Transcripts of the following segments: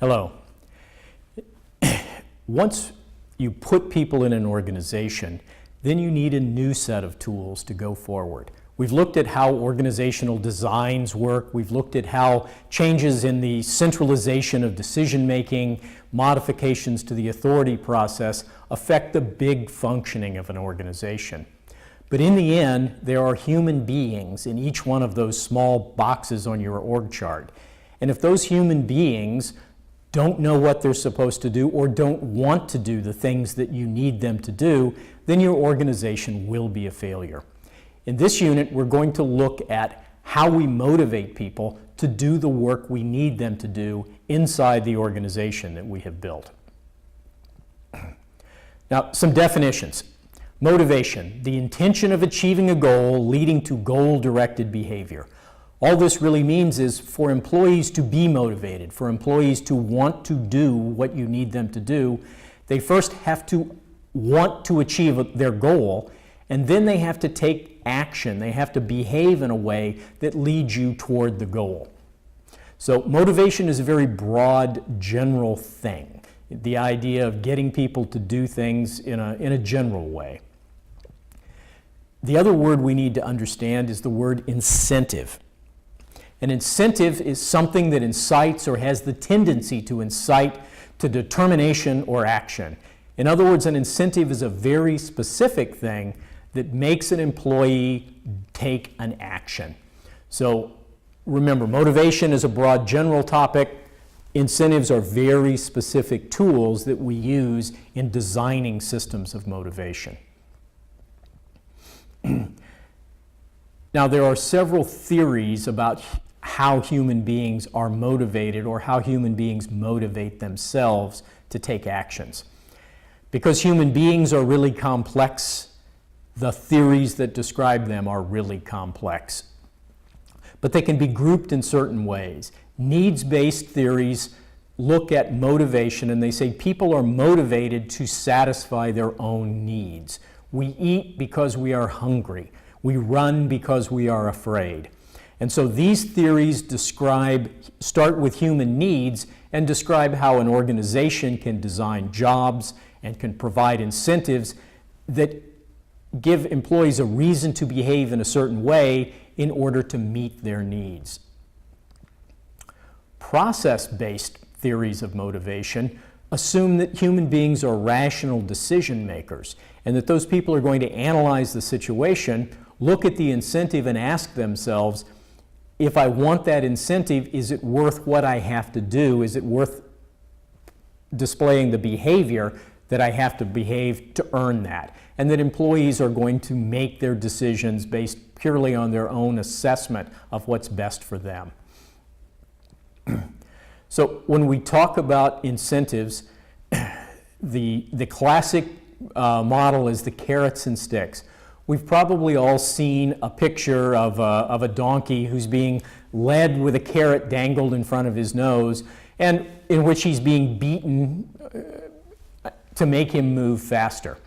Hello. Once you put people in an organization, then you need a new set of tools to go forward. We've looked at how organizational designs work. We've looked at how changes in the centralization of decision-making, modifications to the authority process affect the big functioning of an organization. But in the end, there are human beings in each one of those small boxes on your org chart. And if those human beings don't know what they're supposed to do or don't want to do the things that you need them to do, then your organization will be a failure. In this unit, we're going to look at how we motivate people to do the work we need them to do inside the organization that we have built. Now, some definitions. Motivation, the intention of achieving a goal leading to goal-directed behavior. All this really means is for employees to be motivated, for employees to want to do what you need them to do, they first have to want to achieve their goal, and then they have to take action. They have to behave in a way that leads you toward the goal. So motivation is a very broad, general thing. The idea of getting people to do things in a general way. The other word we need to understand is the word incentive. An incentive is something that incites or has the tendency to incite to determination or action. In other words, an incentive is a very specific thing that makes an employee take an action. So remember, motivation is a broad general topic. Incentives are very specific tools that we use in designing systems of motivation. Now, there are several theories about how human beings are motivated or how human beings motivate themselves to take actions. Because human beings are really complex, the theories that describe them are really complex. But they can be grouped in certain ways. Needs-based theories look at motivation and they say people are motivated to satisfy their own needs. We eat because we are hungry. We run because we are afraid. And so these theories start with human needs and describe how an organization can design jobs and can provide incentives that give employees a reason to behave in a certain way in order to meet their needs. Process-based theories of motivation assume that human beings are rational decision makers and that those people are going to analyze the situation, look at the incentive and ask themselves, if I want that incentive, is it worth what I have to do? Is it worth displaying the behavior that I have to behave to earn that? And that employees are going to make their decisions based purely on their own assessment of what's best for them. So when we talk about incentives, the classic model is the carrots and sticks. We've probably all seen a picture of a donkey who's being led with a carrot dangled in front of his nose, and in which he's being beaten to make him move faster.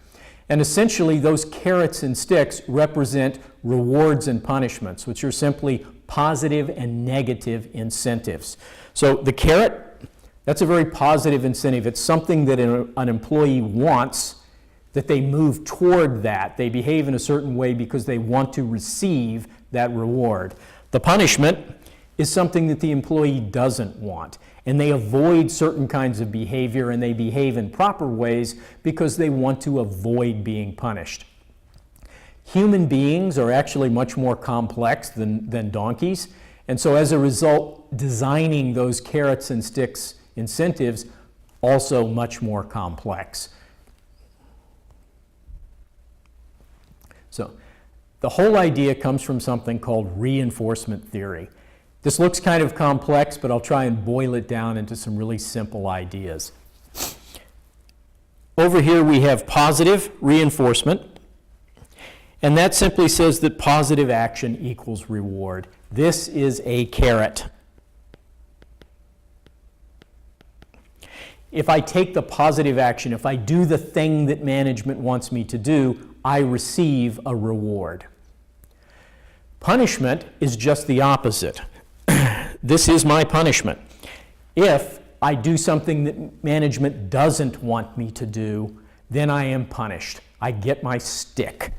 And essentially, those carrots and sticks represent rewards and punishments, which are simply positive and negative incentives. So the carrot, that's a very positive incentive. It's something that an employee wants, that they move toward that. They behave in a certain way because they want to receive that reward. The punishment is something that the employee doesn't want, and they avoid certain kinds of behavior and they behave in proper ways because they want to avoid being punished. Human beings are actually much more complex than donkeys, and so as a result, designing those carrots and sticks incentives also much more complex. So the whole idea comes from something called reinforcement theory. This looks kind of complex, but I'll try and boil it down into some really simple ideas. Over here we have positive reinforcement, and that simply says that positive action equals reward. This is a carrot. If I take the positive action, if I do the thing that management wants me to do, I receive a reward. Punishment is just the opposite. This is my punishment. If I do something that management doesn't want me to do, then I am punished. I get my stick.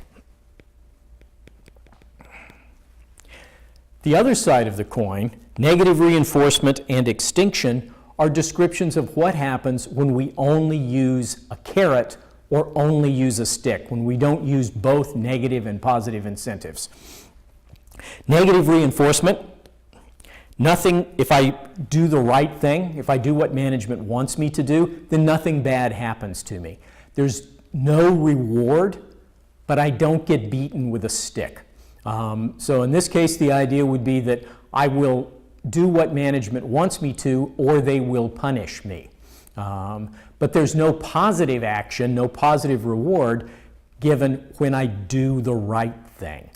The other side of the coin, negative reinforcement and extinction, are descriptions of what happens when we only use a carrot or only use a stick, when we don't use both negative and positive incentives. Negative reinforcement, nothing, if I do the right thing, if I do what management wants me to do, then nothing bad happens to me. There's no reward, but I don't get beaten with a stick. So in this case, the idea would be that I will do what management wants me to, or they will punish me. But there's no positive action, no positive reward given when I do the right thing.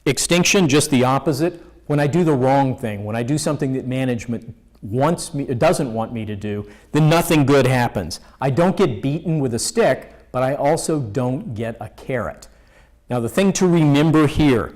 Extinction, just the opposite. When I do the wrong thing, when I do something that management wants me, doesn't want me to do, then nothing good happens. I don't get beaten with a stick, but I also don't get a carrot. Now the thing to remember here,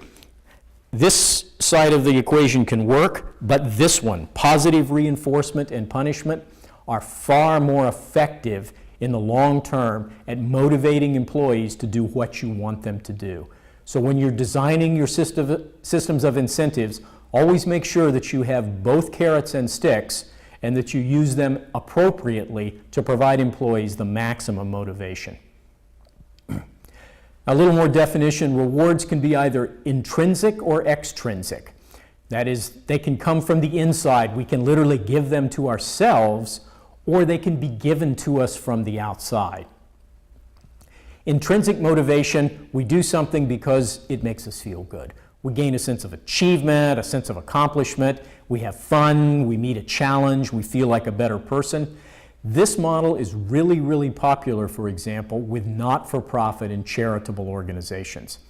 this side of the equation can work, but this one, positive reinforcement and punishment, are far more effective in the long term at motivating employees to do what you want them to do. So when you're designing your systems of incentives, always make sure that you have both carrots and sticks and that you use them appropriately to provide employees the maximum motivation. A little more definition, rewards can be either intrinsic or extrinsic. That is, they can come from the inside. We can literally give them to ourselves, or they can be given to us from the outside. Intrinsic motivation, we do something because it makes us feel good. We gain a sense of achievement, a sense of accomplishment, we have fun, we meet a challenge, we feel like a better person. This model is really, really popular, for example, with not-for-profit and charitable organizations.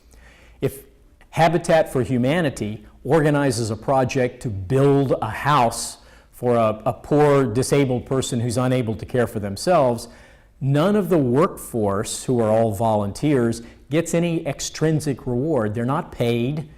If Habitat for Humanity organizes a project to build a house for a poor disabled person who's unable to care for themselves, none of the workforce, who are all volunteers, gets any extrinsic reward. They're not paid.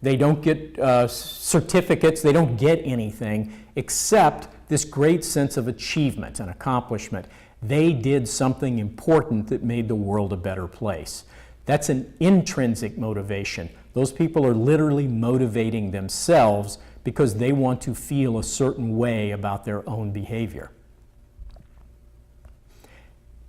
They don't get certificates. They don't get anything except this great sense of achievement and accomplishment. They did something important that made the world a better place. That's an intrinsic motivation. Those people are literally motivating themselves because they want to feel a certain way about their own behavior.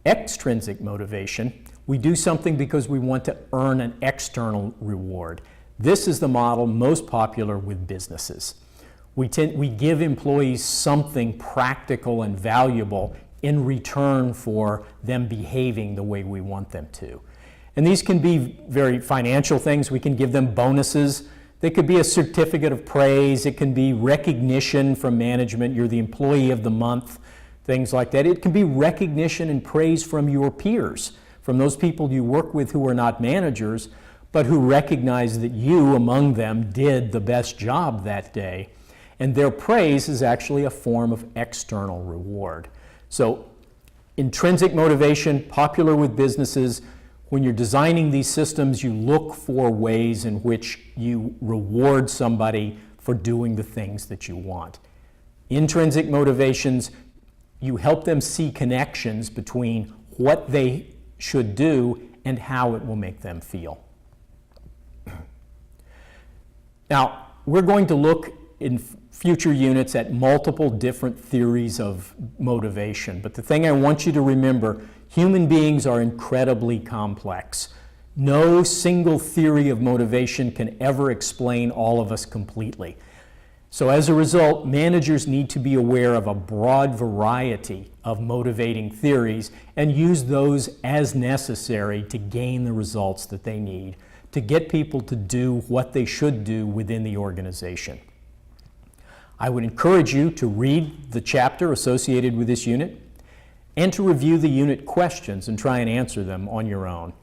Extrinsic motivation, we do something because we want to earn an external reward. This is the model most popular with businesses. We give employees something practical and valuable in return for them behaving the way we want them to. And these can be very financial things. We can give them bonuses. They could be a certificate of praise. It can be recognition from management. You're the employee of the month, things like that. It can be recognition and praise from your peers, from those people you work with who are not managers, but who recognize that you, among them, did the best job that day. And their praise is actually a form of external reward. So intrinsic motivation, popular with businesses. When you're designing these systems, you look for ways in which you reward somebody for doing the things that you want. Intrinsic motivations, you help them see connections between what they should do and how it will make them feel. Now, we're going to look in future units at multiple different theories of motivation, but the thing I want you to remember, human beings are incredibly complex. No single theory of motivation can ever explain all of us completely. So as a result, managers need to be aware of a broad variety of motivating theories and use those as necessary to gain the results that they need, to get people to do what they should do within the organization. I would encourage you to read the chapter associated with this unit and to review the unit questions and try and answer them on your own.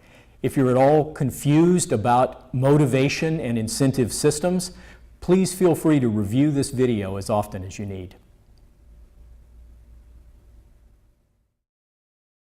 If you're at all confused about motivation and incentive systems, please feel free to review this video as often as you need.